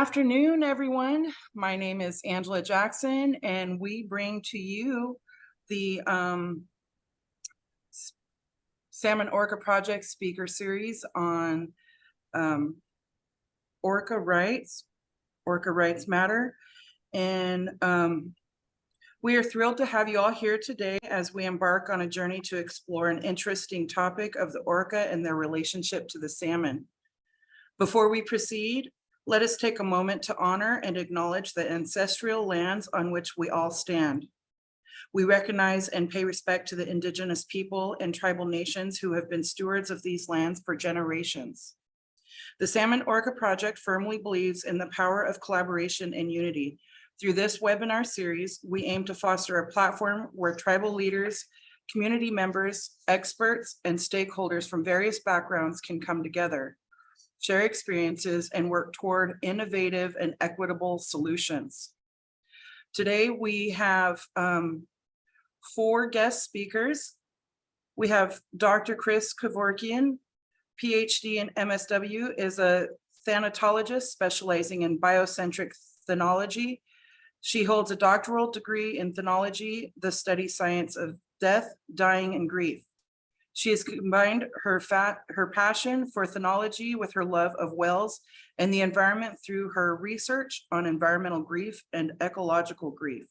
Afternoon, everyone. My name is Angela Jackson, and we bring to you the Salmon Orca Project speaker series on orca rights matter. And we are thrilled to have you all here today as we embark on a journey to explore an interesting topic of the orca and their relationship to the salmon. Before we proceed, let us take a moment to honor and acknowledge the ancestral lands on which we all stand. We recognize and pay respect to the indigenous people and tribal nations who have been stewards of these lands for generations. The Salmon Orca Project firmly believes in the power of collaboration and unity. Through this webinar series, we aim to foster a platform where tribal leaders, community members, experts, and stakeholders from various backgrounds can come together, share experiences, and work toward innovative and equitable solutions. Today, we have 4 guest speakers. We have Dr. Kriss Kevorkian, PhD and MSW, is a thanatologist specializing in biocentric thanatology. She holds a doctoral degree in thanology, the study science of death, dying, and grief. She has combined her passion for thanology with her love of whales and the environment through her research on environmental grief and ecological grief.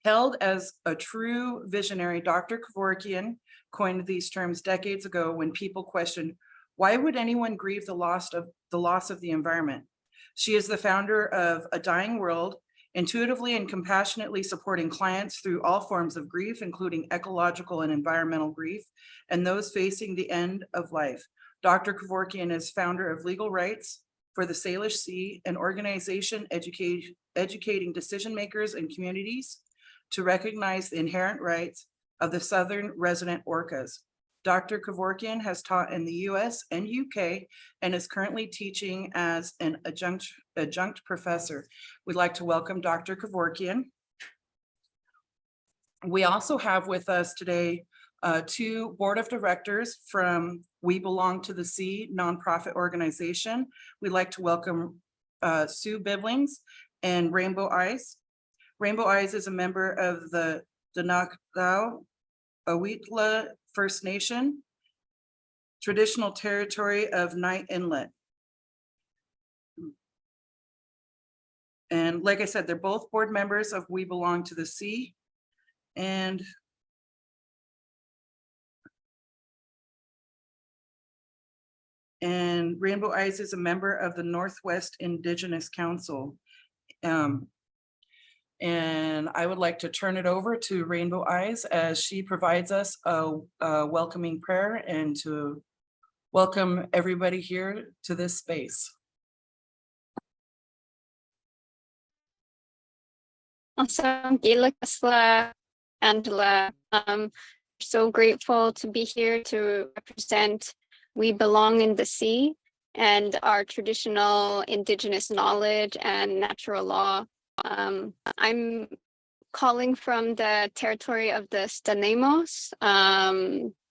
Hailed as a true visionary, Dr. Kevorkian coined these terms decades ago when people questioned, why would anyone grieve the loss of the environment? She is the founder of A Dying World, intuitively and compassionately supporting clients through all forms of grief, including ecological and environmental grief, and those facing the end of life. Dr. Kevorkian is founder of Legal Rights for the Salish Sea, an organization educating decision makers and communities to recognize the inherent rights of the Southern Resident Orcas. Dr. Kevorkian has taught in the US and UK and is currently teaching as an adjunct professor. We'd like to welcome Dr. Kevorkian. We also have with us today 2 board of directors from We Belong to the Sea nonprofit organization. We'd like to welcome Sue Bibblings and Rainbow Eyes. Rainbow Eyes is a member of the Thanatologist First Nation, traditional territory of Knight Inlet. And like I said, they're both board members of We Belong to the Sea. And Rainbow Eyes is a member of the Northwest Indigenous Council. And I would like to turn it over to Rainbow Eyes as she provides us a welcoming prayer and to welcome everybody here to this space. Awesome. Angela. So grateful to be here to represent We Belong in the Sea and our traditional Indigenous knowledge and natural law. I'm calling from the territory of the Stanamos,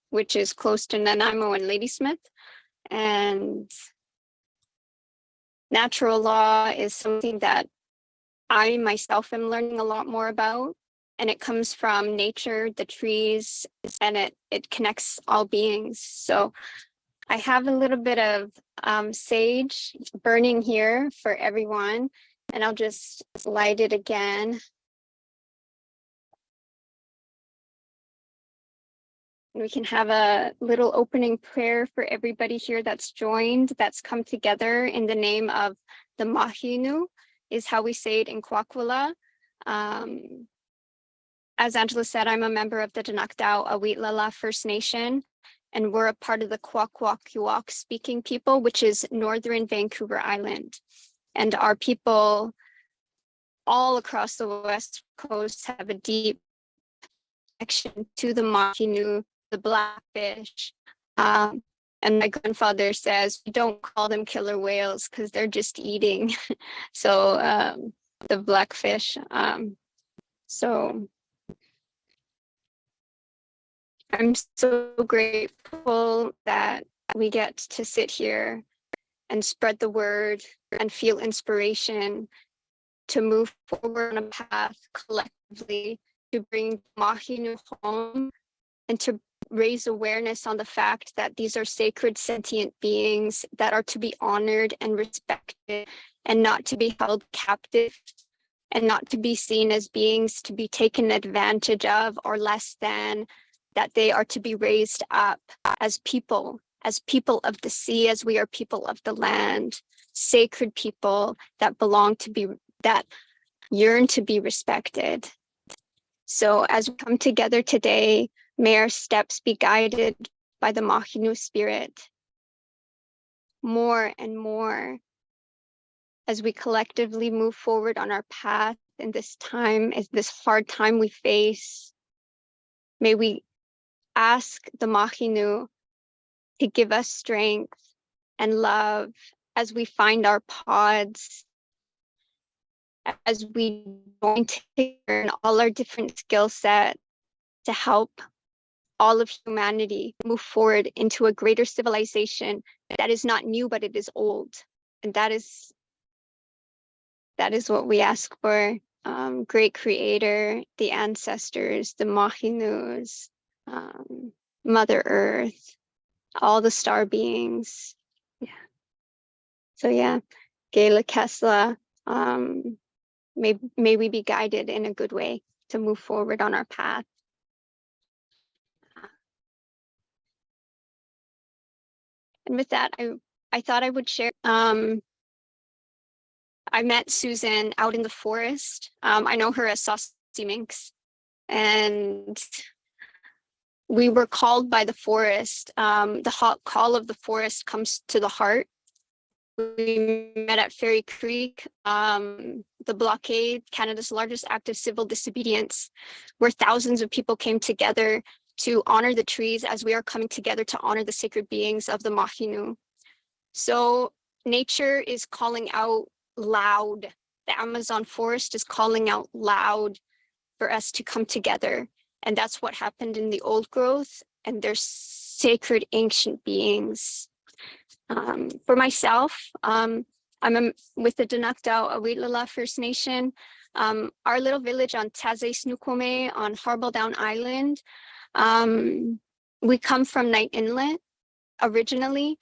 which is close to Nanaimo and Ladysmith. And natural law is something that I myself am learning a lot more about. And it comes from nature, the trees, and it connects all beings. So I have a little bit of sage burning here for everyone. And I'll just light it again. And we can have a little opening prayer for everybody here that's joined, that's come together in the name of the Mahinu, is how we say it in Kwakwala. As Angela said, I'm a member of the Danakdao Awitlala First Nation, and we're a part of the Kwakwakiwak speaking people, which is Northern Vancouver Island. And our people all across the West Coast have a deep connection to the Mahinu, the blackfish. And my grandfather says, we don't call them killer whales because they're just eating. So the blackfish. So I'm so grateful that we get to sit here and spread the word and feel inspiration to move forward on a path collectively to bring Mahinu home and to raise awareness on the fact that these are sacred sentient beings that are to be honored and respected and not to be held captive and not to be seen as beings to be taken advantage of or less than, that they are to be raised up as people of the sea, as we are people of the land, sacred people that belong to be, that yearn to be respected. So as we come together today, may our steps be guided by the Mahinu spirit more and more as we collectively move forward on our path in this time, as this hard time we face. May we ask the Mahinu to give us strength and love as we find our pods, as we join together in all our different skill sets to help all of humanity move forward into a greater civilization that is not new, but it is old. And that is what we ask for. Great Creator, the ancestors, the Mahinus, Mother Earth, all the star beings. Yeah. So yeah, Gela Kesla, may we be guided in a good way to move forward on our path. And with that, I thought I would share. I met Susan out in the forest. I know her as Saucy Minx, and we were called by the forest. The hot call of the forest comes to the heart. We met at Fairy Creek, the blockade, Canada's largest act of civil disobedience, where thousands of people came together to honor the trees as we are coming together to honor the sacred beings of the Mahinu. So nature is calling out loud. The Amazon forest is calling out loud for us to come together. And that's what happened in the old growth, and they're sacred ancient beings. For myself, I'm with the Dinuktau Awitlala First Nation. Our little village on Taze Snoqualmie on Harbledown Island. We come from Knight Inlet originally.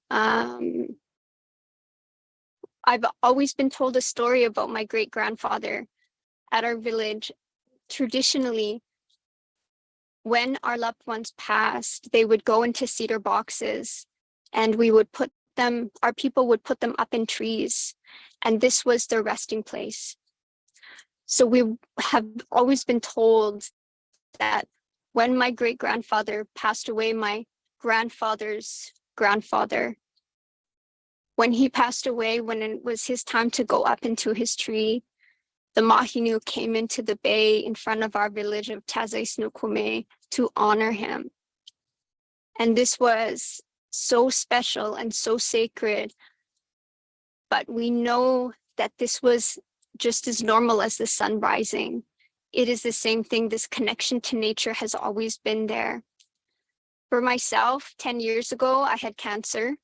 I've always been told a story about my great-grandfather at our village. Traditionally, when our loved ones passed, they would go into cedar boxes and we would put them, our people would put them up in trees, and this was their resting place. So we have always been told that when my great-grandfather passed away, my grandfather's grandfather, when he passed away, when it was his time to go up into his tree, the Mahinu came into the bay in front of our village of Taze Snoqualmie to honor him. And this was so special and so sacred. But we know that this was just as normal as the sun rising. It is the same thing. This connection to nature has always been there. For myself, 10 years ago, I had cancer.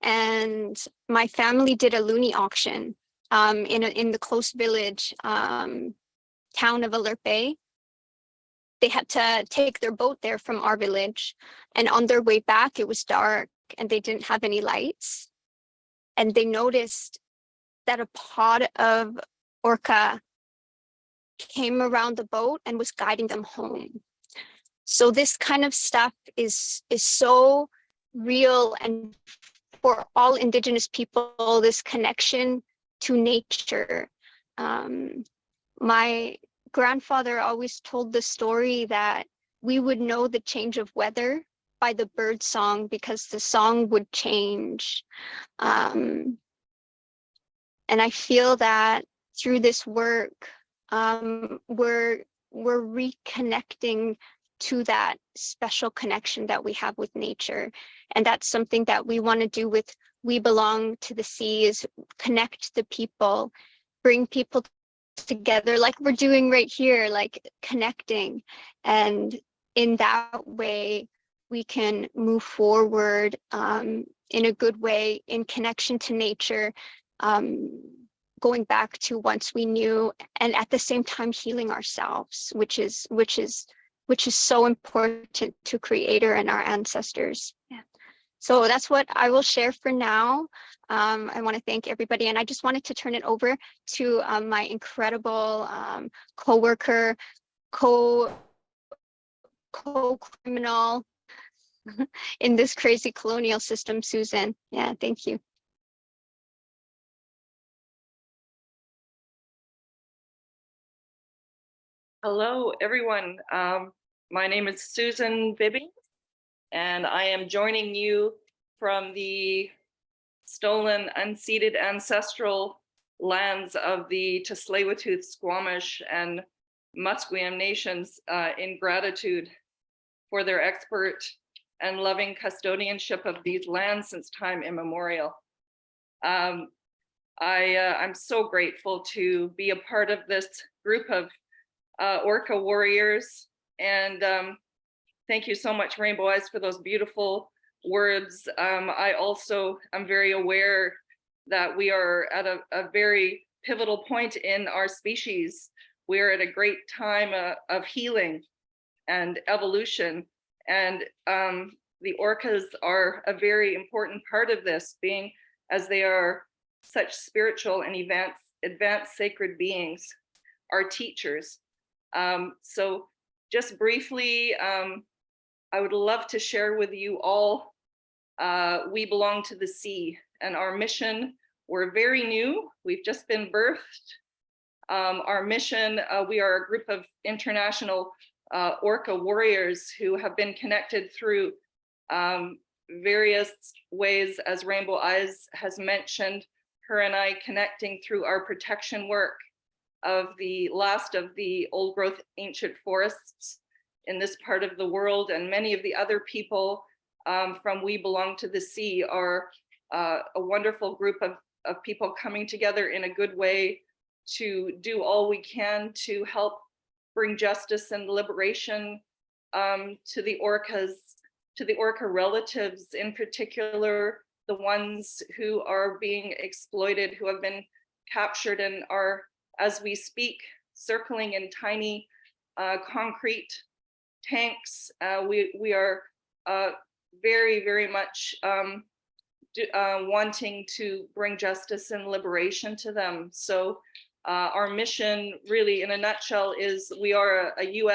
And my family did a loonie auction in the close village town of Alert Bay. They had to take their boat there from our village, and on their way back, it was dark and they didn't have any lights. And they noticed that a pod of orca came around the boat and was guiding them home. So this kind of stuff is so real, and for all Indigenous people, this connection to nature. My grandfather always told the story that we would know the change of weather by the bird song because the song would change. And I feel that through this work, we're reconnecting to that special connection that we have with nature. And that's something that we want to do with We Belong to the Sea, is connect the people, bring people together like we're doing right here, like connecting. And in that way, we can move forward in a good way, in connection to nature, going back to once we knew, and at the same time healing ourselves, which is so important to Creator and our ancestors. Yeah. So that's what I will share for now. I want to thank everybody, and I just wanted to turn it over to my incredible co-worker, co-criminal in this crazy colonial system, Susan. Yeah, thank you. Hello, everyone. My name is Susan Bibby, and I am joining you from the stolen, unceded ancestral lands of the Tsleil-Waututh, Squamish, and Musqueam nations in gratitude for their expert and loving custodianship of these lands since time immemorial. I'm so grateful to be a part of this group of Orca warriors, and thank you so much, Rainbow Eyes, for those beautiful words. I also am very aware that we are at a very pivotal point in our species. We're at a great time of healing and evolution, and the orcas are a very important part of this, being as they are such spiritual and advanced sacred beings, our teachers. So just briefly, I would love to share with you all, we belong to the sea, and our mission, we're very new, we've just been birthed. Our mission, we are a group of international orca warriors who have been connected through various ways, as Rainbow Eyes has mentioned, her and I connecting through our protection work of the last of the old growth ancient forests in this part of the world. And many of the other people from We Belong to the Sea are a wonderful group of people coming together in a good way to do all we can to help bring justice and liberation to the orcas, to the orca relatives, in particular, the ones who are being exploited, who have been captured and are, as we speak, circling in tiny concrete tanks. We are very, very much wanting to bring justice and liberation to them. So our mission, really, in a nutshell, is we are a new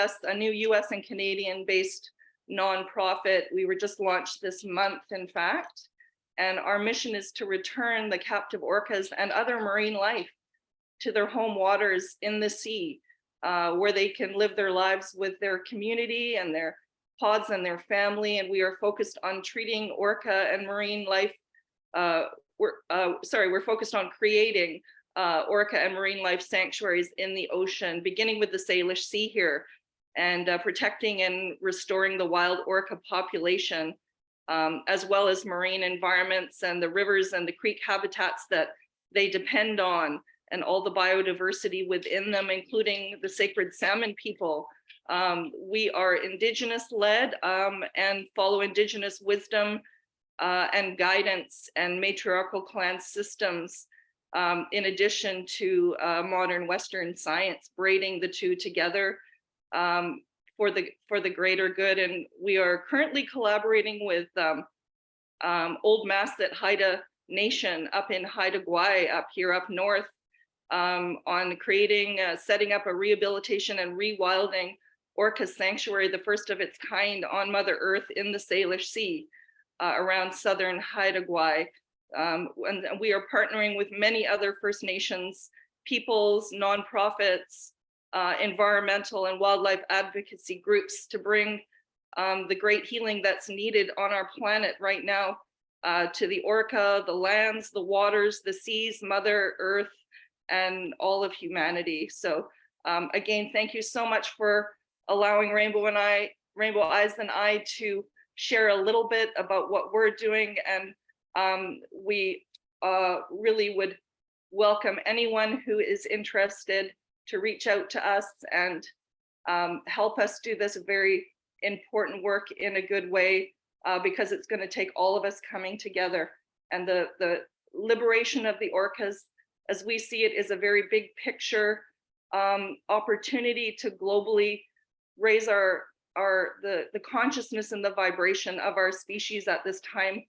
US and Canadian based nonprofit. We were just launched this month, in fact, and our mission is to return the captive orcas and other marine life to their home waters in the sea, where they can live their lives with their community and their pods and their family. And we are focused on treating orca and marine life. We're focused on creating orca and marine life sanctuaries in the ocean, beginning with the Salish Sea here, and protecting and restoring the wild orca population, as well as marine environments and the rivers and the creek habitats that they depend on, and all the biodiversity within them, including the sacred salmon people. We are Indigenous led and follow Indigenous wisdom and guidance and matriarchal clan systems, in addition to modern Western science, braiding the two together for the greater good. And we are currently collaborating with Old Masset Haida Nation up in Haida Gwaii, up north, on creating, setting up a rehabilitation and rewilding orca sanctuary, the first of its kind on Mother Earth in the Salish Sea, around southern Haida Gwaii. And we are partnering with many other First Nations peoples, nonprofits, environmental and wildlife advocacy groups to bring the great healing that's needed on our planet right now to the orca, the lands, the waters, the seas, Mother Earth, and all of humanity. So again, thank you so much for allowing Rainbow Eyes and I to share a little bit about what we're doing. And we really would welcome anyone who is interested to reach out to us and help us do this very important work in a good way, because it's going to take all of us coming together. And the liberation of the orcas, as we see it, is a very big picture opportunity to globally raise the consciousness and the vibration of our species at this time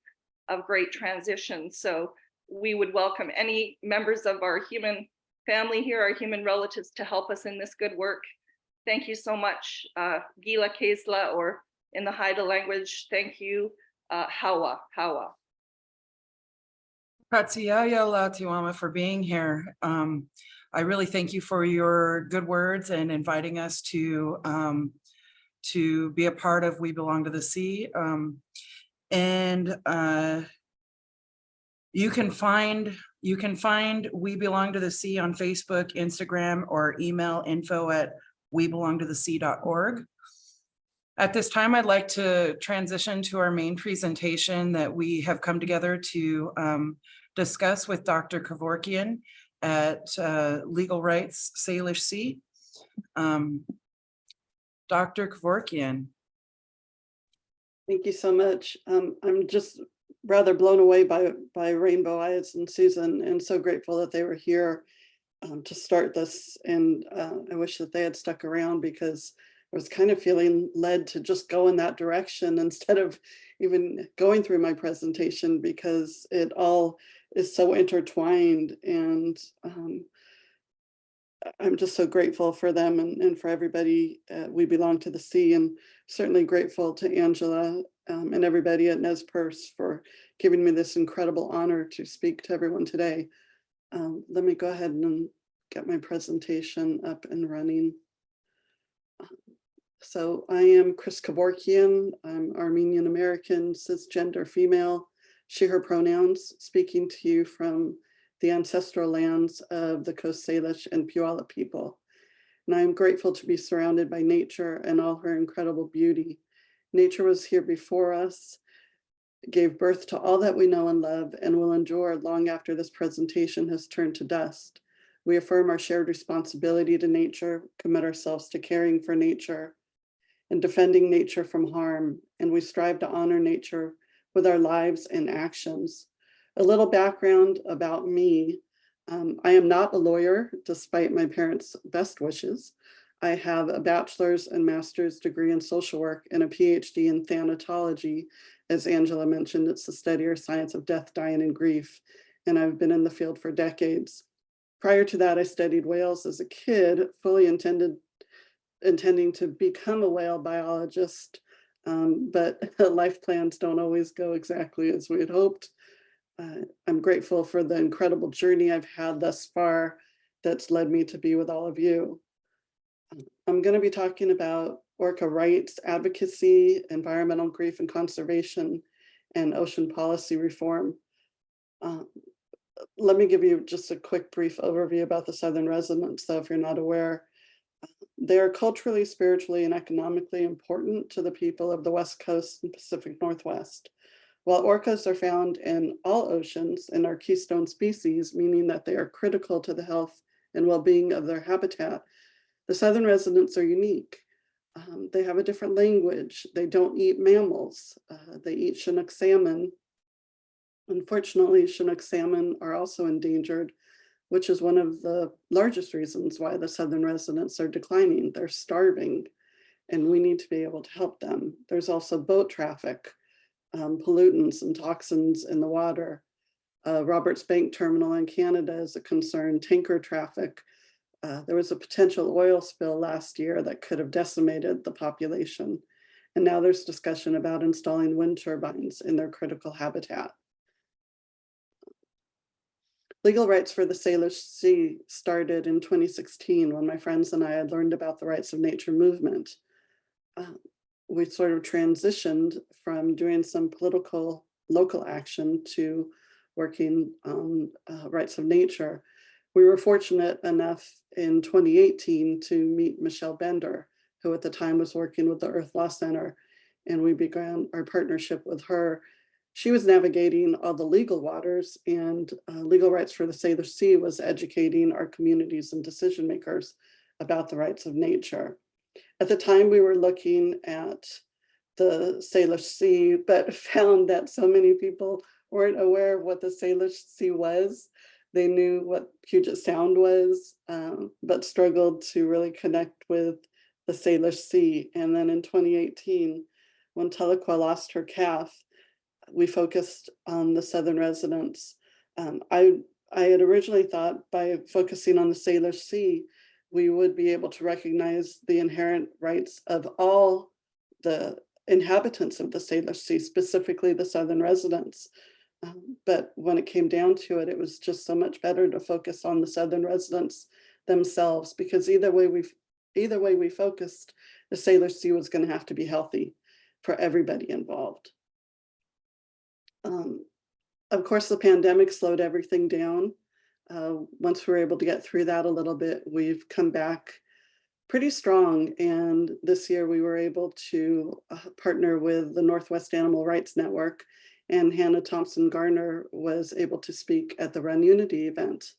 of great transition. So we would welcome any members of our human family here, our human relatives, to help us in this good work. Thank you so much, Gila Kesla, or in the Haida language, thank you, Hawa. Pratsiaya Latiwama for being here. I really thank you for your good words and inviting us to be a part of We Belong to the Sea. You can find We Belong to the Sea on Facebook, Instagram, or email info@webelongtothesea.org. At this time, I'd like to transition to our main presentation that we have come together to discuss with Dr. Kevorkian at Legal Rights Salish Sea. Dr. Kevorkian. Thank you so much. I'm just rather blown away by Rainbow Eyes and Susan, and so grateful that they were here to start this. And I wish that they had stuck around, because I was kind of feeling led to just go in that direction instead of even going through my presentation, because it all is so intertwined. And I'm just so grateful for them and for everybody. We Belong to the Sea, and certainly grateful to Angela and everybody at Nez Perce for giving me this incredible honor to speak to everyone today. Let me go ahead and get my presentation up and running. So I am Kriss Kevorkian. I'm Armenian American, cisgender female, she, her pronouns, speaking to you from the ancestral lands of the Coast Salish and Puyallup people. And I am grateful to be surrounded by nature and all her incredible beauty. Nature was here before us, gave birth to all that we know and love, and will endure long after this presentation has turned to dust. We affirm our shared responsibility to nature, commit ourselves to caring for nature and defending nature from harm, and we strive to honor nature with our lives and actions. A little background about me. I am not a lawyer, despite my parents' best wishes. I have a bachelor's and master's degree in social work and a PhD in thanatology. As Angela mentioned, it's the study or science of death, dying, and grief, and I've been in the field for decades. Prior to that, I studied whales as a kid, fully intending to become a whale biologist, but life plans don't always go exactly as we had hoped. I'm grateful for the incredible journey I've had thus far that's led me to be with all of you. I'm going to be talking about orca rights, advocacy, environmental grief and conservation, and ocean policy reform. Let me give you just a quick brief overview about the Southern residents, though, if you're not aware. They are culturally, spiritually, and economically important to the people of the West Coast and Pacific Northwest. While orcas are found in all oceans and are keystone species, meaning that they are critical to the health and well-being of their habitat, the Southern residents are unique. They have a different language. They don't eat mammals. They eat Chinook salmon. Unfortunately, Chinook salmon are also endangered, which is one of the largest reasons why the Southern residents are declining. They're starving, and we need to be able to help them. There's also boat traffic, pollutants and toxins in the water. Roberts Bank Terminal in Canada is a concern, tanker traffic. There was a potential oil spill last year that could have decimated the population. And now there's discussion about installing wind turbines in their critical habitat. Legal Rights for the Salish Sea started in 2016 when my friends and I had learned about the Rights of Nature movement. We sort of transitioned from doing some political local action to working on rights of nature. We were fortunate enough in 2018 to meet Michelle Bender, who at the time was working with the Earth Law Center, and we began our partnership with her. She was navigating all the legal waters, and Legal Rights for the Salish Sea was educating our communities and decision makers about the rights of nature. At the time, we were looking at the Salish Sea, but found that so many people weren't aware of what the Salish Sea was. They knew what Puget Sound was, but struggled to really connect with the Salish Sea. And then in 2018, when Tahlequah lost her calf, we focused on the Southern residents. I had originally thought by focusing on the Salish Sea, we would be able to recognize the inherent rights of all the inhabitants of the Salish Sea, specifically the Southern residents. But when it came down to it, it was just so much better to focus on the Southern residents themselves, because either way we focused, the Salish Sea was going to have to be healthy for everybody involved. Of course, the pandemic slowed everything down. Once we were able to get through that a little bit, we've come back pretty strong. And this year we were able to partner with the Northwest Animal Rights Network, and Hannah Thompson Garner was able to speak at the Run Unity event.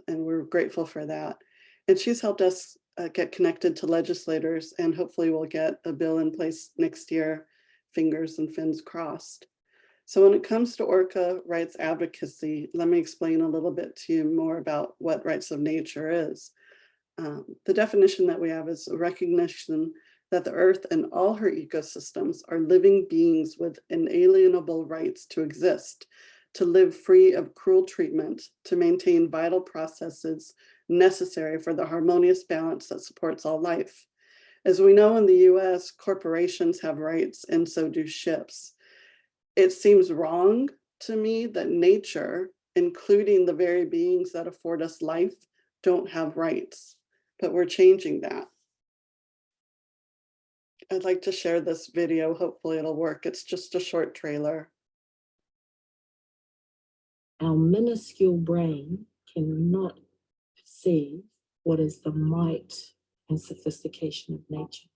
And we're grateful for that. And she's helped us get connected to legislators, and hopefully we'll get a bill in place next year, fingers and fins crossed. So when it comes to orca rights advocacy, let me explain a little bit to you more about what rights of nature is. The definition that we have is a recognition that the earth and all her ecosystems are living beings with inalienable rights to exist, to live free of cruel treatment, to maintain vital processes necessary for the harmonious balance that supports all life. As we know, in the US, corporations have rights, and so do ships. It seems wrong to me that nature, including the very beings that afford us life, don't have rights, but we're changing that. I'd like to share this video. Hopefully it'll work. It's just a short trailer. Our minuscule brain cannot perceive what is the might and sophistication of nature.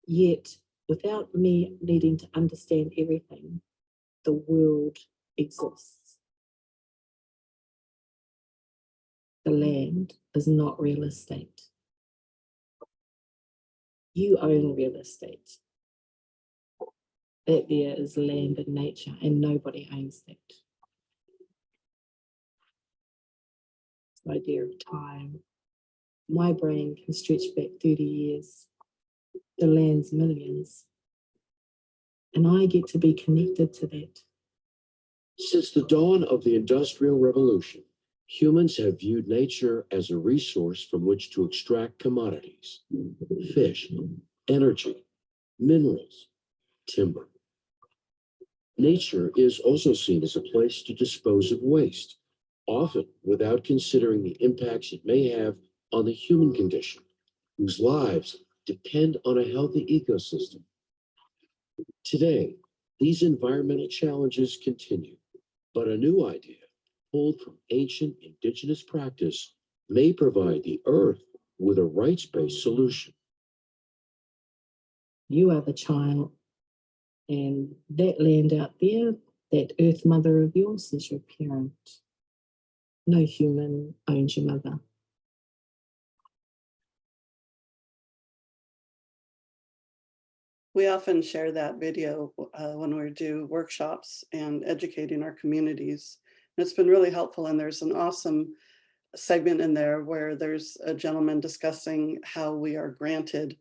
Yet, without me needing to understand everything, the world exists. The land is not real estate. You own real estate. That there is land and nature, and nobody owns that. The idea of time. My brain can stretch back 30 years. The land's millions. And I get to be connected to that. Since the dawn of the Industrial Revolution, humans have viewed nature as a resource from which to extract commodities, fish, energy, minerals, timber. Nature is also seen as a place to dispose of waste, often without considering the impacts it may have on the human condition, whose lives depend on a healthy ecosystem. Today, these environmental challenges continue, but a new idea, pulled from ancient indigenous practice, may provide the earth with a rights-based solution. You are the child, and that land out there, that earth mother of yours, is your parent. No human owns your mother. We often share that video when we do workshops and educating our communities. And it's been really helpful, and there's an awesome segment in there where there's a gentleman discussing how we are granted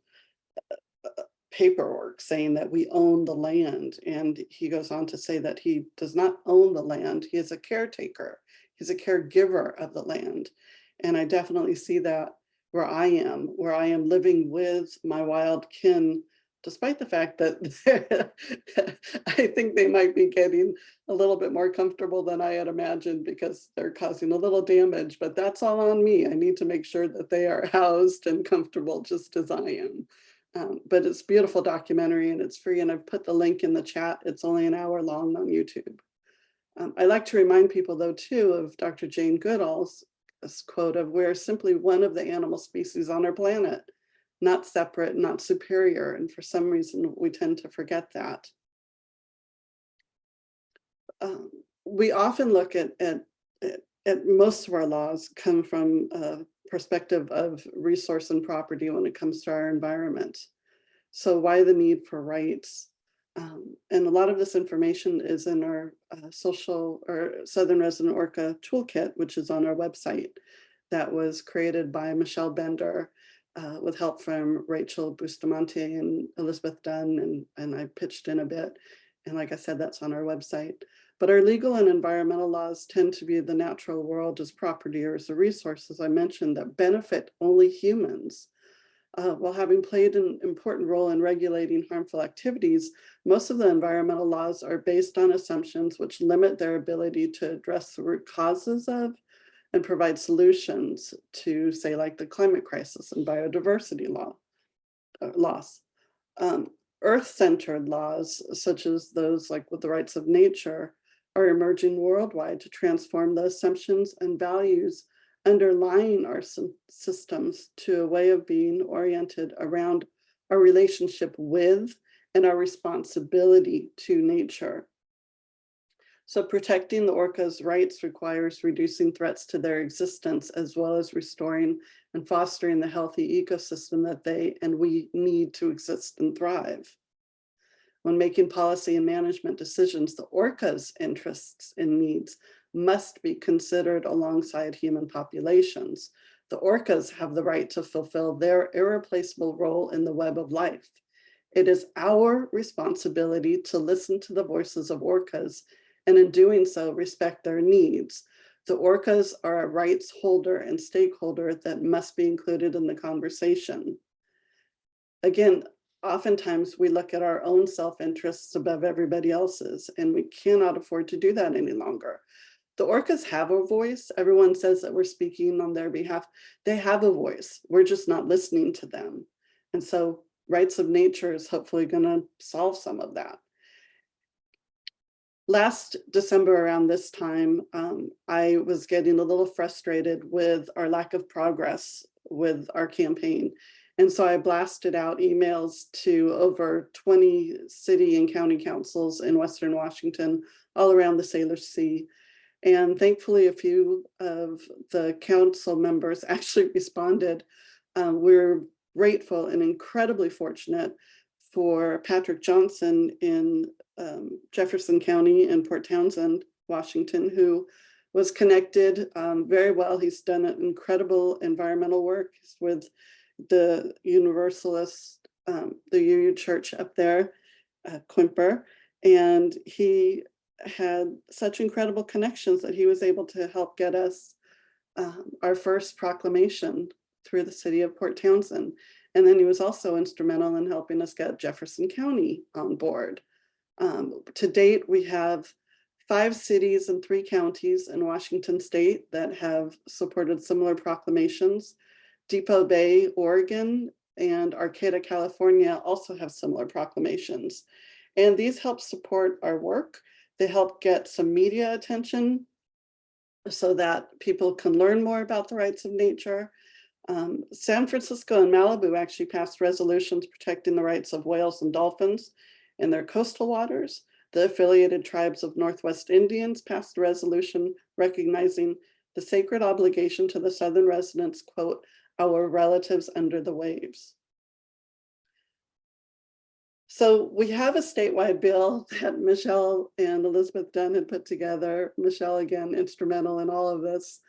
paperwork saying that we own the land. And he goes on to say that he does not own the land. He is a caretaker. He's a caregiver of the land. And I definitely see that where I am living with my wild kin, despite the fact that I think they might be getting a little bit more comfortable than I had imagined, because they're causing a little damage, but that's all on me. I need to make sure that they are housed and comfortable just as I am. But it's a beautiful documentary, and it's free, and I've put the link in the chat. It's only an hour long on YouTube. I like to remind people, though, too, of Dr. Jane Goodall's quote of, "We're simply one of the animal species on our planet, not separate, not superior." And for some reason, we tend to forget that. We often look at most of our laws come from a perspective of resource and property when it comes to our environment. So why the need for rights? And a lot of this information is in our Southern Resident Orca toolkit, which is on our website, that was created by Michelle Bender with help from Rachel Bustamante and Elizabeth Dunn, and I pitched in a bit. And like I said, that's on our website. But our legal and environmental laws tend to view the natural world as property or as a resource, as I mentioned, that benefit only humans. While having played an important role in regulating harmful activities, most of the environmental laws are based on assumptions which limit their ability to address the root causes of and provide solutions to, say, like the climate crisis and biodiversity loss. Earth-centered laws, such as those like with the rights of nature, are emerging worldwide to transform the assumptions and values underlying our systems to a way of being oriented around our relationship with and our responsibility to nature. So protecting the orcas' rights requires reducing threats to their existence, as well as restoring and fostering the healthy ecosystem that they and we need to exist and thrive. When making policy and management decisions, the orcas' interests and needs must be considered alongside human populations. The orcas have the right to fulfill their irreplaceable role in the web of life. It is our responsibility to listen to the voices of orcas, and in doing so, respect their needs. The orcas are a rights holder and stakeholder that must be included in the conversation. Again, oftentimes we look at our own self-interests above everybody else's, and we cannot afford to do that any longer. The orcas have a voice. Everyone says that we're speaking on their behalf. They have a voice. We're just not listening to them. And so rights of nature is hopefully going to solve some of that. Last December around this time, I was getting a little frustrated with our lack of progress with our campaign. And so I blasted out emails to over 20 city and county councils in Western Washington, all around the Salish Sea. And thankfully, a few of the council members actually responded. We're grateful and incredibly fortunate for Patrick Johnson in Jefferson County in Port Townsend, Washington, who was connected very well. He's done an incredible environmental work with the Universalist, the UU Church up there, Quimper, and he had such incredible connections that he was able to help get us our first proclamation through the city of Port Townsend. And then he was also instrumental in helping us get Jefferson County on board. To date, we have 5 cities and 3 counties in Washington state that have supported similar proclamations. Depot Bay, Oregon, and Arcata, California also have similar proclamations. And these help support our work. They help get some media attention so that people can learn more about the rights of nature. San Francisco and Malibu actually passed resolutions protecting the rights of whales and dolphins in their coastal waters. The affiliated tribes of Northwest Indians passed a resolution recognizing the sacred obligation to the Southern residents, quote, our relatives under the waves. So we have a statewide bill that Michelle and Elizabeth Dunn had put together. Michelle, again, instrumental in all of this.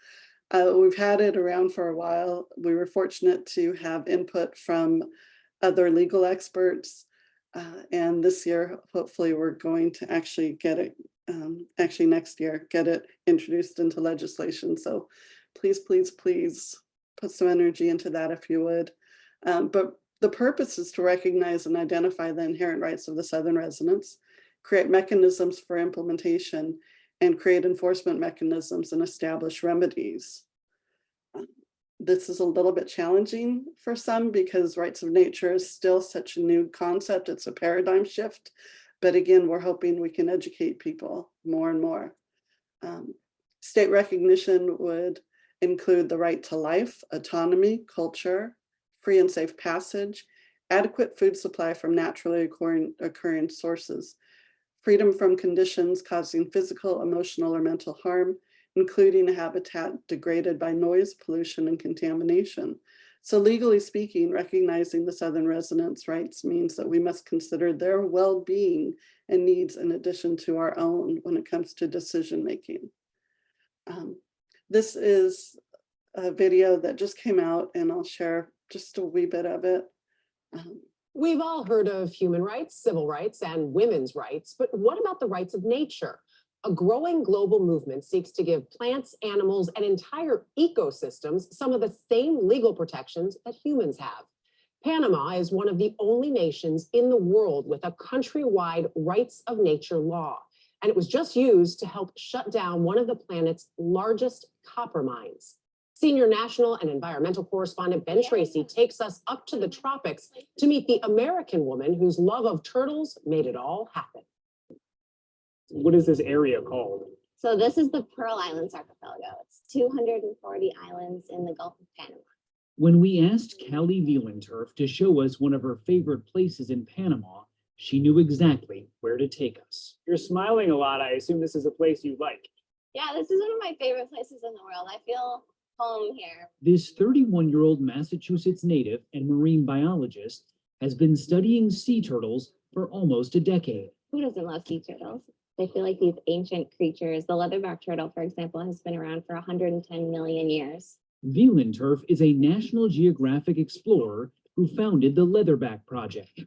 We've had it around for a while. We were fortunate to have input from other legal experts. And this year, hopefully, we're going to actually get it, actually next year, get it introduced into legislation. So please, please, please put some energy into that if you would. But the purpose is to recognize and identify the inherent rights of the Southern residents, create mechanisms for implementation, and create enforcement mechanisms and establish remedies. This is a little bit challenging for some because rights of nature is still such a new concept. It's a paradigm shift. But again, we're hoping we can educate people more and more. State recognition would include the right to life, autonomy, culture, free and safe passage, adequate food supply from naturally occurring sources, freedom from conditions causing physical, emotional, or mental harm, including a habitat degraded by noise, pollution, and contamination. So legally speaking, recognizing the Southern residents' rights means that we must consider their well-being and needs in addition to our own when it comes to decision-making. This is a video that just came out, and I'll share just a wee bit of it. We've all heard of human rights, civil rights, and women's rights, but what about the rights of nature? A growing global movement seeks to give plants, animals, and entire ecosystems some of the same legal protections that humans have. Panama is one of the only nations in the world with a countrywide rights of nature law, and it was just used to help shut down one of the planet's largest copper mines. Senior national and environmental correspondent Ben Tracy takes us up to the tropics to meet the American woman whose love of turtles made it all happen. What is this area called? So this is the Pearl Islands archipelago. It's 240 islands in the Gulf of Panama. When we asked Callie Wielenturf to show us one of her favorite places in Panama, she knew exactly where to take us. You're smiling a lot. I assume this is a place you like. Yeah, this is one of my favorite places in the world. I feel home here. This 31-year-old Massachusetts native and marine biologist has been studying sea turtles for almost a decade. Who doesn't love sea turtles? They feel like these ancient creatures. The leatherback turtle, for example, has been around for 110 million years. Wielenturf is a National Geographic explorer who founded the Leatherback Project,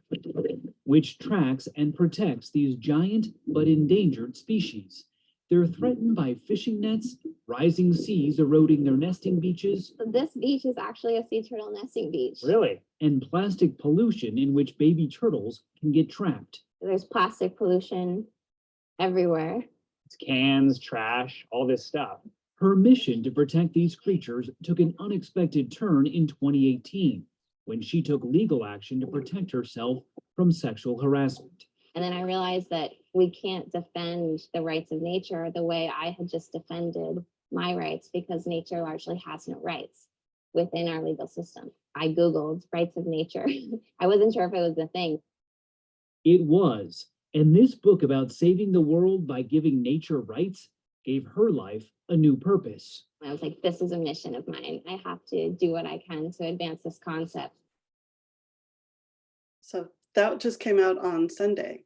which tracks and protects these giant but endangered species. They're threatened by fishing nets, rising seas eroding their nesting beaches. So this beach is actually a sea turtle nesting beach. Really? And plastic pollution in which baby turtles can get trapped. There's plastic pollution everywhere. It's cans, trash, all this stuff. Her mission to protect these creatures took an unexpected turn in 2018, when she took legal action to protect herself from sexual harassment. And then I realized that we can't defend the rights of nature the way I had just defended my rights, because nature largely has no rights within our legal system. I Googled rights of nature. I wasn't sure if it was a thing. It was, and this book about saving the world by giving nature rights gave her life a new purpose. I was like, this is a mission of mine. I have to do what I can to advance this concept. So that just came out on Sunday.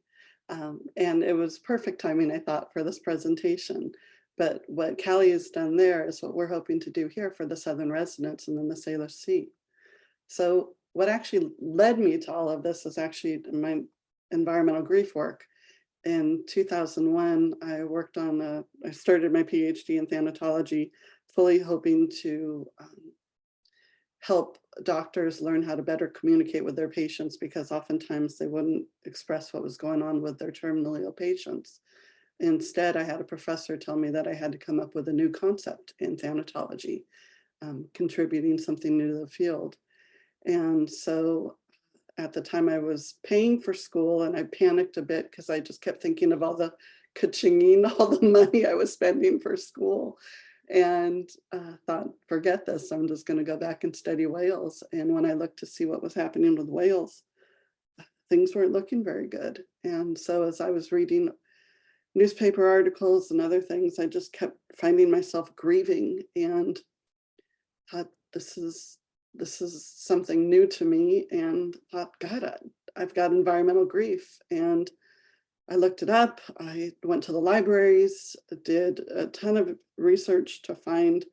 And it was perfect timing, I thought, for this presentation. But what Callie has done there is what we're hoping to do here for the Southern residents and then the Salish Sea. So what actually led me to all of this is actually my environmental grief work. In 2001, I started my PhD in thanatology, fully hoping to help doctors learn how to better communicate with their patients, because oftentimes they wouldn't express what was going on with their terminally ill patients. Instead, I had a professor tell me that I had to come up with a new concept in thanatology, contributing something new to the field. And so at the time I was paying for school, and I panicked a bit because I just kept thinking of all the ka-chinging, all the money I was spending for school, and thought, forget this, I'm just going to go back and study whales. And when I looked to see what was happening with whales, things weren't looking very good. And so as I was reading newspaper articles and other things, I just kept finding myself grieving and thought, this is something new to me, and thought, God, I've got environmental grief. And I looked it up. I went to the libraries, did a ton of research to find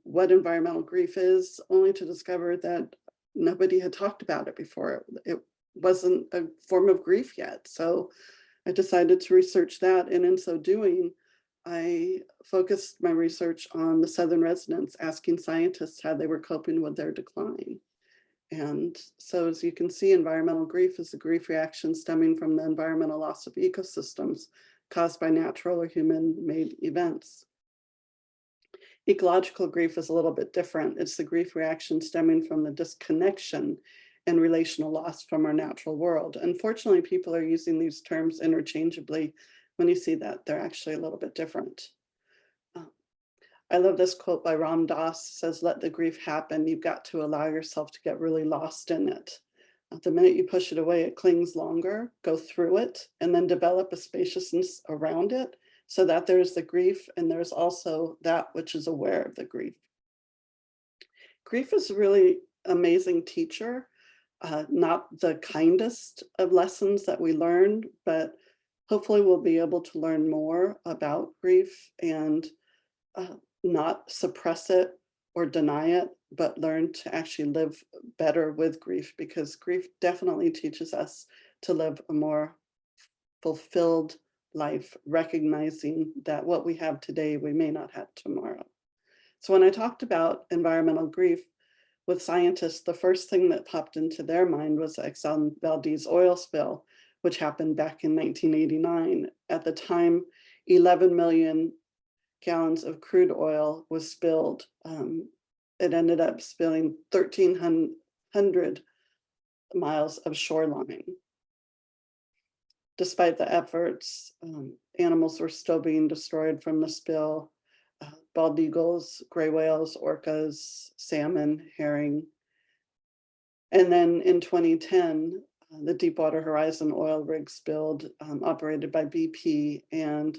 what environmental grief is, only to discover that nobody had talked about it before. It wasn't a form of grief yet. So I decided to research that. And in so doing, I focused my research on the Southern residents, asking scientists how they were coping with their decline. And so as you can see, environmental grief is a grief reaction stemming from the environmental loss of ecosystems caused by natural or human-made events. Ecological grief is a little bit different. It's the grief reaction stemming from the disconnection and relational loss from our natural world. Unfortunately, people are using these terms interchangeably. When you see that, they're actually a little bit different. I love this quote by Ram Dass. It says, let the grief happen. You've got to allow yourself to get really lost in it. The minute you push it away, it clings longer. Go through it and then develop a spaciousness around it, so that there's the grief and there's also that which is aware of the grief. Grief is really amazing teacher. Not the kindest of lessons that we learned, but hopefully we'll be able to learn more about grief and not suppress it or deny it, but learn to actually live better with grief, because grief definitely teaches us to live a more fulfilled life, recognizing that what we have today, we may not have tomorrow. So when I talked about environmental grief with scientists, the first thing that popped into their mind was the Exxon Valdez oil spill, which happened back in 1989. At the time, 11 million gallons of crude oil was spilled. It ended up spilling 1,300 miles of shoreline. Despite the efforts, animals were still being destroyed from the spill. Bald eagles, gray whales, orcas, salmon, herring. And then in 2010, the Deepwater Horizon oil rig spilled, operated by BP, and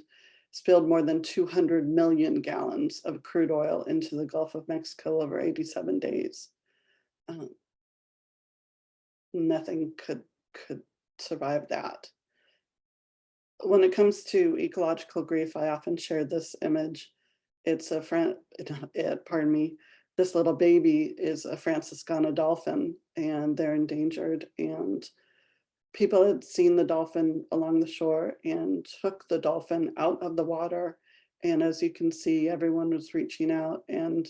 spilled more than 200 million gallons of crude oil into the Gulf of Mexico over 87 days. Nothing could survive that. When it comes to ecological grief, I often share this image. It's a this little baby is a Franciscana dolphin, and they're endangered, and people had seen the dolphin along the shore and took the dolphin out of the water. And as you can see, everyone was reaching out. And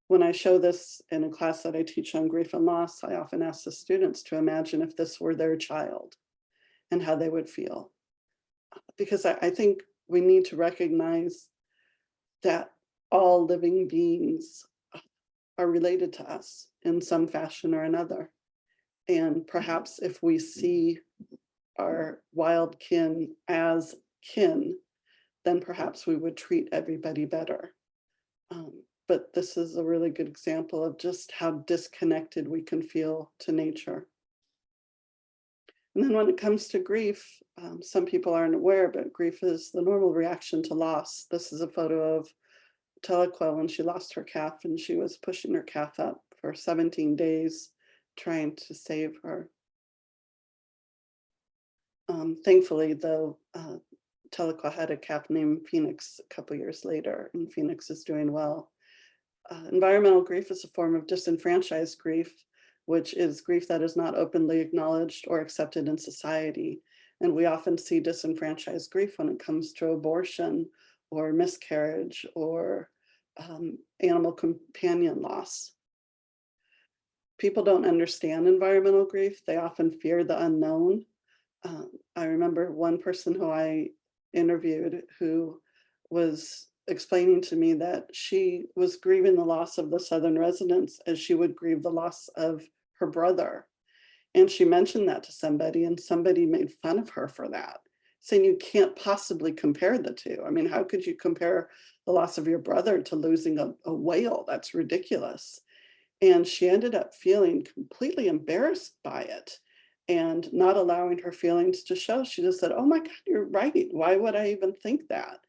when I show this in a class that I teach on grief and loss, I often ask the students to imagine if this were their child and how they would feel. Because I think we need to recognize that all living beings are related to us in some fashion or another. And perhaps if we see our wild kin as kin, then perhaps we would treat everybody better. But this is a really good example of just how disconnected we can feel to nature. And then when it comes to grief, some people aren't aware, but grief is the normal reaction to loss. This is a photo of Telequa when she lost her calf, and she was pushing her calf up for 17 days, trying to save her. Thankfully, though, Telequa had a calf named Phoenix a couple years later, and Phoenix is doing well. Environmental grief is a form of disenfranchised grief, which is grief that is not openly acknowledged or accepted in society. And we often see disenfranchised grief when it comes to abortion or miscarriage or animal companion loss. People don't understand environmental grief. They often fear the unknown. I remember one person who I interviewed who was explaining to me that she was grieving the loss of the Southern residents as she would grieve the loss of her brother. And she mentioned that to somebody, and somebody made fun of her for that, saying you can't possibly compare the two. I mean, how could you compare the loss of your brother to losing a whale? That's ridiculous. And she ended up feeling completely embarrassed by it and not allowing her feelings to show. She just said, oh my God, you're right. Why would I even think that?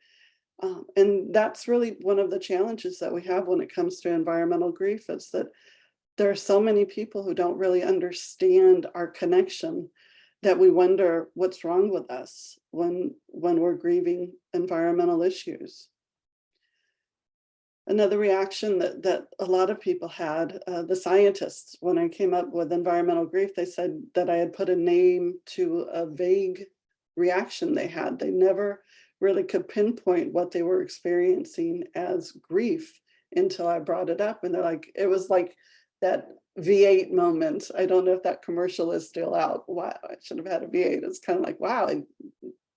And that's really one of the challenges that we have when it comes to environmental grief, is that there are so many people who don't really understand our connection that we wonder what's wrong with us when we're grieving environmental issues. Another reaction that a lot of people had, the scientists, when I came up with environmental grief, they said that I had put a name to a vague reaction they had. They never really could pinpoint what they were experiencing as grief until I brought it up. And they're like, it was like that V8 moment. I don't know if that commercial is still out. Wow, I should have had a V8. It's kind of like, wow, it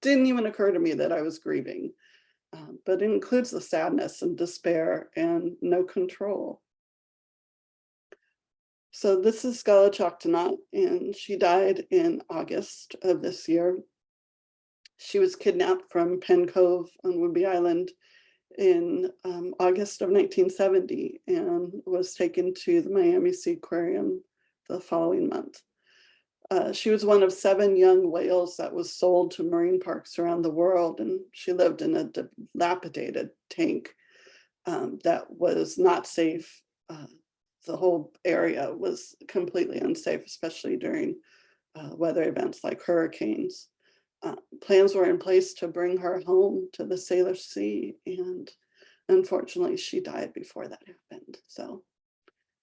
didn't even occur to me that I was grieving. But it includes the sadness and despair and no control. So this is Salish Sea, and she died in August of this year. She was kidnapped from Penn Cove on Whidbey Island in August of 1970 and was taken to the Miami Sea Aquarium the following month. She was one of 7 young whales that was sold to marine parks around the world, and she lived in a dilapidated tank that was not safe the whole area was completely unsafe, especially during weather events like hurricanes. Plans were in place to bring her home to the Salish Sea, and unfortunately she died before that happened. So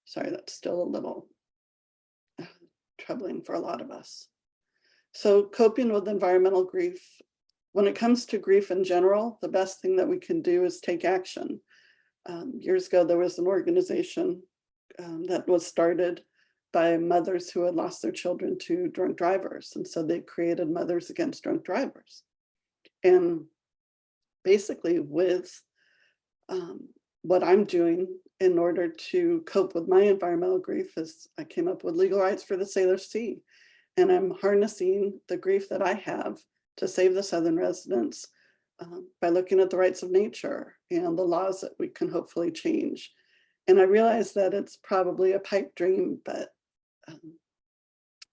sorry, that's still a little troubling for a lot of us. So coping with environmental grief. When it comes to grief in general, the best thing that we can do is take action. Years ago, there was an organization that was started by mothers who had lost their children to drunk drivers. And so they created Mothers Against Drunk Drivers. And basically with what I'm doing in order to cope with my environmental grief is I came up with legal rights for the Salish Sea. And I'm harnessing the grief that I have to save the Southern residents by looking at the rights of nature and the laws that we can hopefully change. And I realize that it's probably a pipe dream, but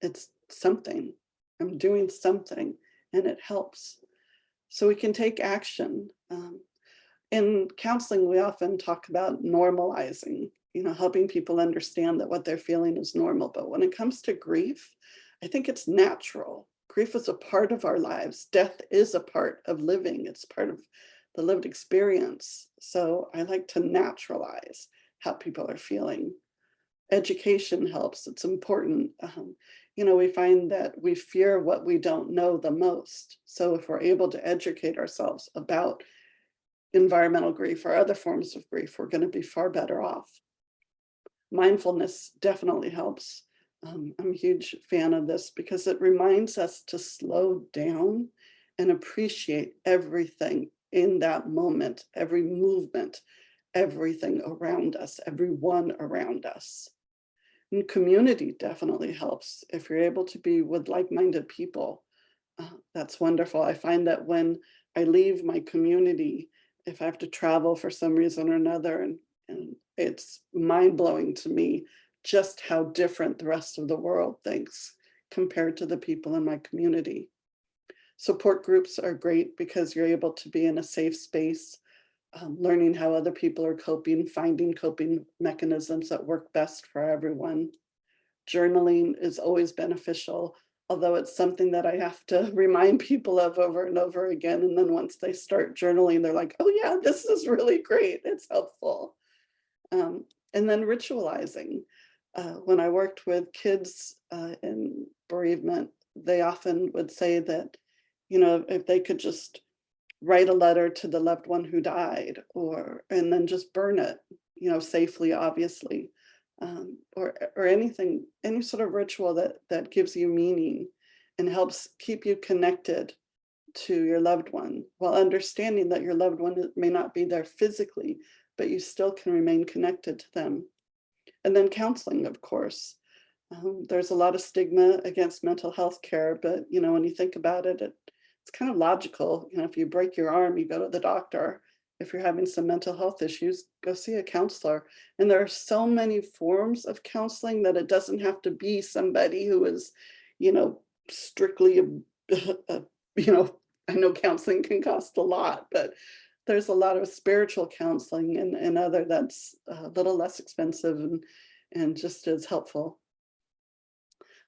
it's something. I'm doing something and it helps. So we can take action. In counseling, we often talk about normalizing, helping people understand that what they're feeling is normal. But when it comes to grief, I think it's natural. Grief is a part of our lives. Death is a part of living. It's part of the lived experience. So I like to naturalize how people are feeling. Education helps. It's important. We find that we fear what we don't know the most. So if we're able to educate ourselves about environmental grief or other forms of grief, we're going to be far better off. Mindfulness definitely helps. I'm a huge fan of this because it reminds us to slow down and appreciate everything in that moment, every movement, everything around us, everyone around us. And community definitely helps. If you're able to be with like-minded people, that's wonderful. I find that when I leave my community, if I have to travel for some reason or another, and it's mind-blowing to me just how different the rest of the world thinks compared to the people in my community. Support groups are great because you're able to be in a safe space, learning how other people are coping, finding coping mechanisms that work best for everyone. Journaling is always beneficial, although it's something that I have to remind people of over and over again. And then once they start journaling, they're like, oh yeah, this is really great. It's helpful. And then ritualizing. When I worked with kids in bereavement, they often would say that, if they could just write a letter to the loved one who died, and then just burn it, safely, obviously, or anything, any sort of ritual that gives you meaning and helps keep you connected to your loved one, while understanding that your loved one may not be there physically, but you still can remain connected to them. And then counseling, of course. There's a lot of stigma against mental health care, but when you think about it, it's kind of logical. If you break your arm, you go to the doctor. If you're having some mental health issues, go see a counselor. And there are so many forms of counseling that it doesn't have to be somebody who is, strictly, I know counseling can cost a lot, but there's a lot of spiritual counseling and other that's a little less expensive and just as helpful.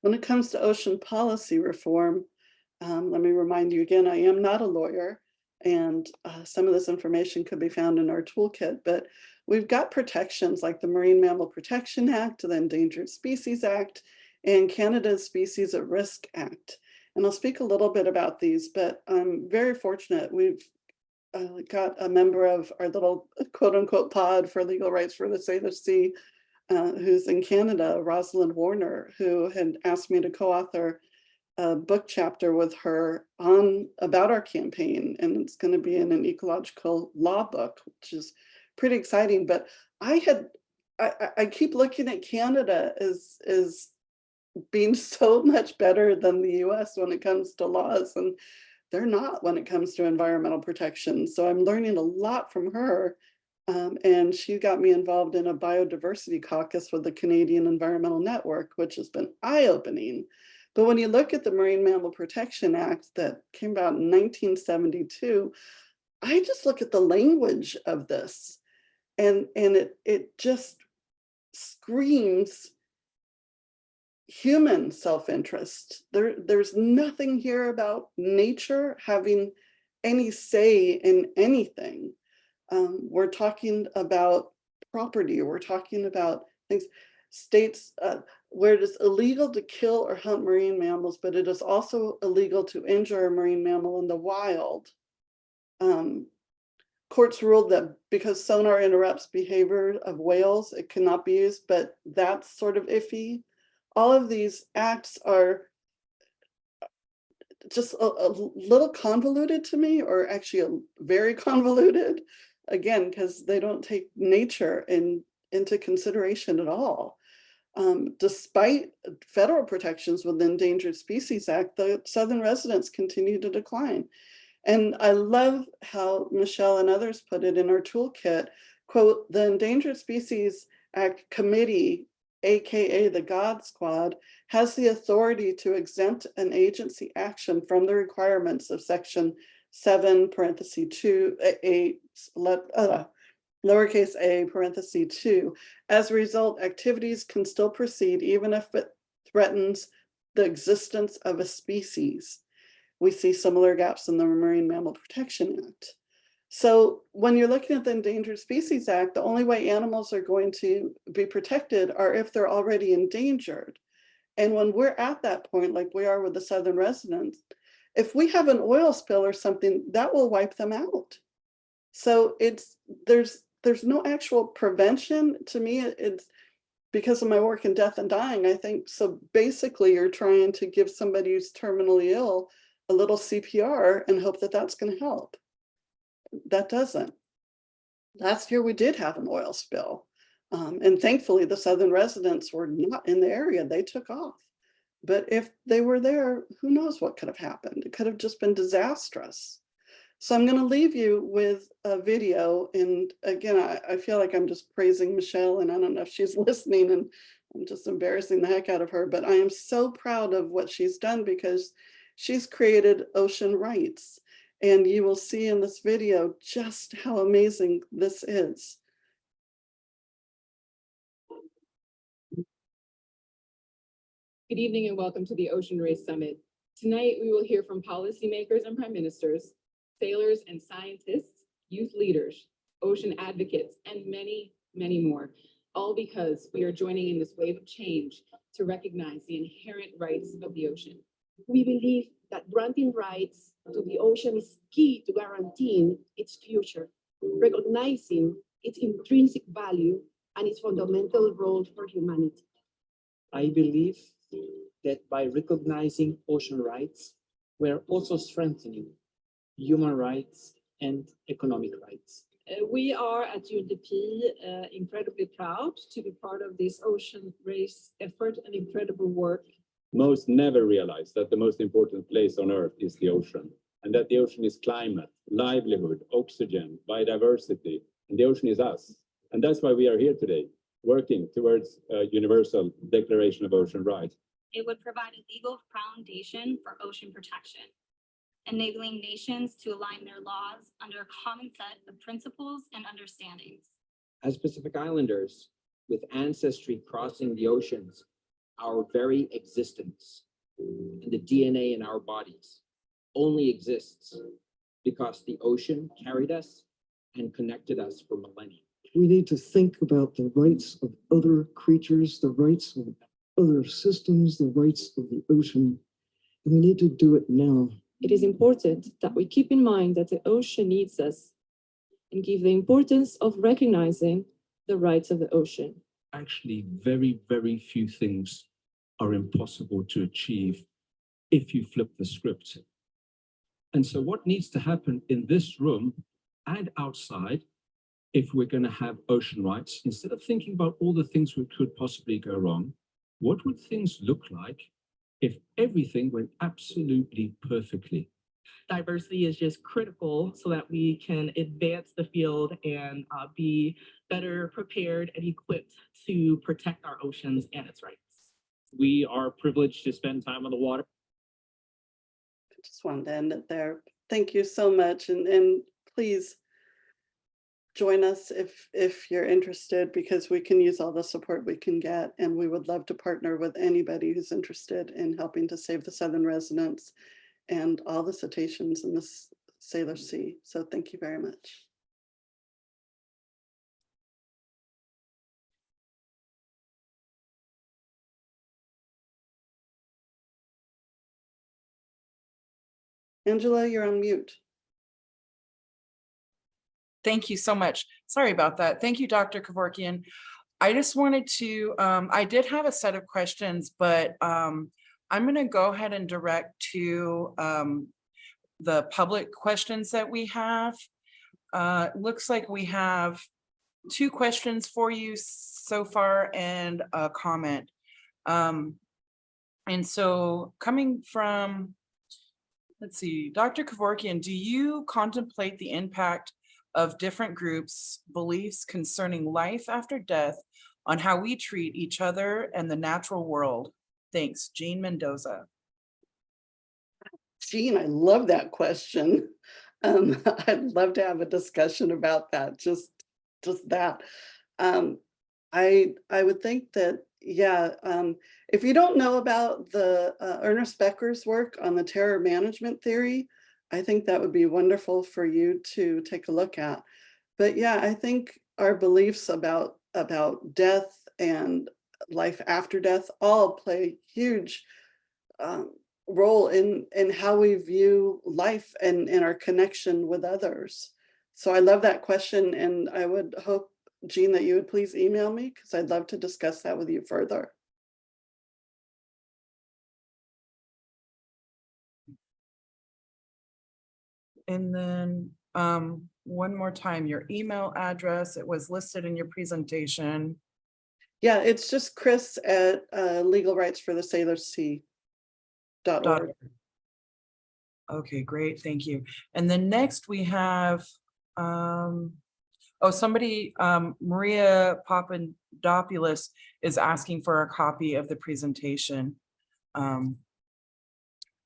When it comes to ocean policy reform, let me remind you again, I am not a lawyer, and some of this information could be found in our toolkit, but we've got protections like the Marine Mammal Protection Act, the Endangered Species Act, and Canada's Species at Risk Act. And I'll speak a little bit about these, but I'm very fortunate. We've got a member of our little quote unquote pod for legal rights for the Salish Sea, who's in Canada, Rosalind Warner, who had asked me to co-author a book chapter with her about our campaign, and it's going to be in an ecological law book, which is pretty exciting. But I keep looking at Canada as being so much better than the US when it comes to laws, and they're not when it comes to environmental protection. So I'm learning a lot from her. And she got me involved in a biodiversity caucus with the Canadian Environmental Network, which has been eye-opening. But when you look at the Marine Mammal Protection Act that came about in 1972, I just look at the language of this, and it just screams human self-interest. There's nothing here about nature having any say in anything. We're talking about property, we're talking about things, states where it is illegal to kill or hunt marine mammals, but it is also illegal to injure a marine mammal in the wild. Courts ruled that because sonar interrupts behavior of whales, it cannot be used, but that's sort of iffy. All of these acts are just a little convoluted to me, or actually very convoluted, again, because they don't take nature into consideration at all. Despite federal protections with the Endangered Species Act, the Southern residents continue to decline. And I love how Michelle and others put it in our toolkit, quote, the Endangered Species Act Committee, AKA the God Squad, has the authority to exempt an agency action from the requirements of section 7, parenthesis 2, lowercase a, parenthesis 2. As a result, activities can still proceed even if it threatens the existence of a species. We see similar gaps in the Marine Mammal Protection Act. So when you're looking at the Endangered Species Act, the only way animals are going to be protected are if they're already endangered. And when we're at that point, like we are with the Southern residents, if we have an oil spill or something, that will wipe them out. So there's no actual prevention. To me, it's because of my work in death and dying, I think. So basically you're trying to give somebody who's terminally ill a little CPR and hope that that's going to help. That doesn't. Last year we did have an oil spill. And thankfully the Southern residents were not in the area, they took off. But if they were there, who knows what could have happened? It could have just been disastrous. So I'm going to leave you with a video. And again, I feel like I'm just praising Michelle, and I don't know if she's listening, and I'm just embarrassing the heck out of her, but I am so proud of what she's done because she's created ocean rights. And you will see in this video just how amazing this is. Good evening and welcome to the Ocean Race Summit. Tonight, we will hear from policymakers and prime ministers, sailors and scientists, youth leaders, ocean advocates, and many, many more, all because we are joining in this wave of change to recognize the inherent rights of the ocean. We believe that granting rights to the ocean is key to guaranteeing its future, recognizing its intrinsic value and its fundamental role for humanity. I believe that by recognizing ocean rights, we're also strengthening human rights and economic rights. We are at UNDP incredibly proud to be part of this ocean race effort and incredible work. Most never realize that the most important place on earth is the ocean, and that the ocean is climate, livelihood, oxygen, biodiversity, and the ocean is us. And that's why we are here today, working towards a universal declaration of ocean rights. It would provide a legal foundation for ocean protection, enabling nations to align their laws under a common set of principles and understandings. As Pacific Islanders, with ancestry crossing the oceans, our very existence and the DNA in our bodies only exists because the ocean carried us and connected us for millennia. We need to think about the rights of other creatures, the rights of other systems, the rights of the ocean, and we need to do it now. It is important that we keep in mind that the ocean needs us and give the importance of recognizing the rights of the ocean. Actually, very, very few things are impossible to achieve if you flip the script. And so what needs to happen in this room and outside, if we're going to have ocean rights, instead of thinking about all the things that could possibly go wrong, what would things look like if everything went absolutely perfectly? Diversity is just critical so that we can advance the field and be better prepared and equipped to protect our oceans and its rights. We are privileged to spend time on the water. I just wanted to end it there. Thank you so much. And please join us if you're interested, because we can use all the support we can get, and we would love to partner with anybody who's interested in helping to save the southern residents and all the cetaceans in the Salish Sea. So thank you very much. Angela, you're on mute. Thank you so much. Sorry about that. Thank you, Dr. Kevorkian. I just wanted to, I did have a set of questions, but I'm going to go ahead and direct to the public questions that we have. Looks like we have 2 questions for you so far and a comment. And so coming from, let's see, Dr. Kevorkian, do you contemplate the impact of different groups' beliefs concerning life after death on how we treat each other and the natural world? Thanks, Jean Mendoza. Jean, I love that question. I'd love to have a discussion about that, just that. I would think that, yeah, if you don't know about the Ernest Becker's work on the terror management theory, I think that would be wonderful for you to take a look at. But yeah, I think our beliefs about death and life after death all play a huge role in how we view life and in our connection with others. So I love that question, and I would hope, Jean, that you would please email me, because I'd love to discuss that with you further. And then one more time, your email address, it was listed in your presentation. Yeah, it's just Kriss at legalrightsforthesalish.org. Okay, great, thank you. And then next we have, oh, somebody, Maria Papadopoulos is asking for a copy of the presentation.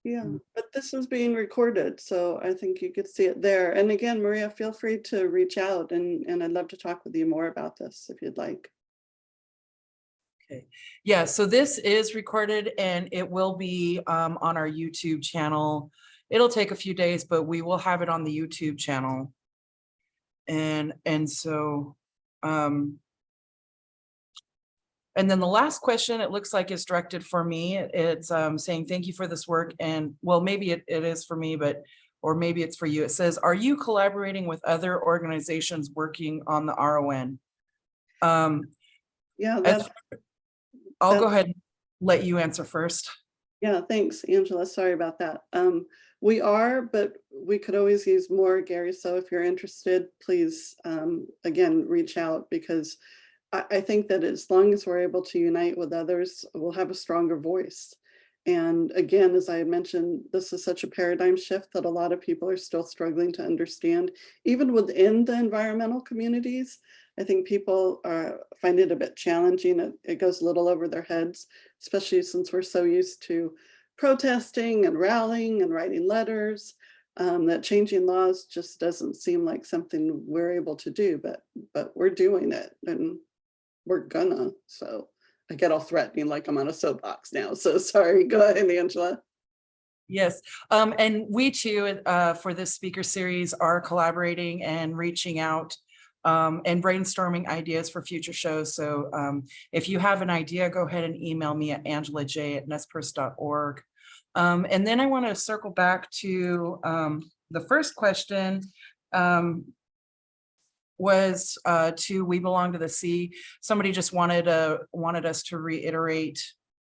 Yeah, but this is being recorded, so I think you could see it there. And again, Maria, feel free to reach out, and I'd love to talk with you more about this if you'd like. Okay, yeah, so this is recorded and it will be on our YouTube channel. It'll take a few days, but we will have it on the YouTube channel. And so, and then the last question, it looks like is directed for me. It's saying, thank you for this work. And well, maybe it is for me, but, or maybe it's for you. It says, are you collaborating with other organizations working on the RON? Yeah, I'll go ahead and let you answer first. Yeah, thanks, Angela. Sorry about that. We are, but we could always use more, Gary. So if you're interested, please, again, reach out, because I think that as long as we're able to unite with others, we'll have a stronger voice. And again, as I mentioned, this is such a paradigm shift that a lot of people are still struggling to understand, even within the environmental communities. I think people find it a bit challenging. It goes a little over their heads, especially since we're so used to protesting and rallying and writing letters, that changing laws just doesn't seem like something we're able to do, but we're doing it, and we're gonna. So I get all threatening like I'm on a soapbox now. So sorry, go ahead, Angela. Yes, and we too, for this speaker series, are collaborating and reaching out and brainstorming ideas for future shows. So if you have an idea, go ahead and email me at angelaj@nespers.org. And then I want to circle back to the first question was to We Belong to the Sea. Somebody just wanted us to reiterate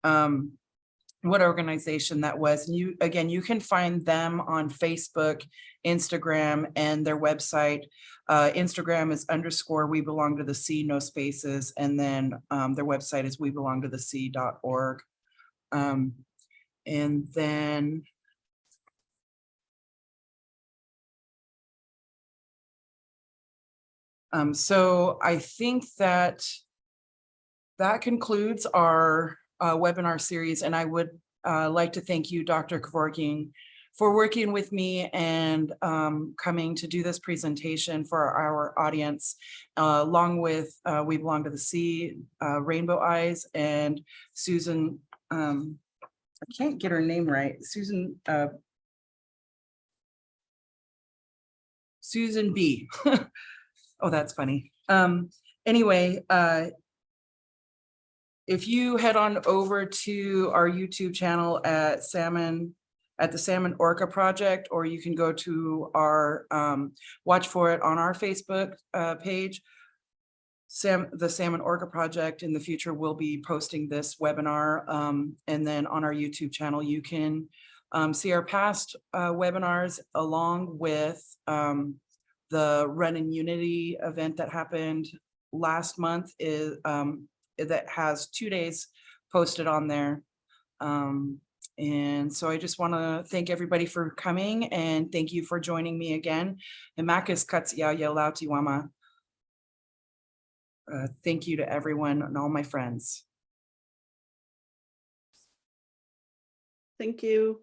what organization that was. And you can find them on Facebook, Instagram, and their website. Instagram is _We Belong to the Sea, no spaces. And then their website is webelongtothesea.org. And then so I think that concludes our webinar series, and I would like to thank you, Dr. Kevorkian, for working with me and coming to do this presentation for our audience, along with We Belong to the Sea, Rainbow Eyes, and Susan, I can't get her name right, Susan B. Oh, that's funny. Anyway, if you head on over to our YouTube channel at the Salmon Orca Project, or you can go to our, watch for it on our Facebook page. The Salmon Orca Project in the future will be posting this webinar. And then on our YouTube channel, you can see our past webinars along with the Run in Unity event that happened last month that has 2 days posted on there. And so I just want to thank everybody for coming, and thank you for joining me again. Imakas Katsiya Lautiwama. Thank you to everyone and all my friends. Thank you.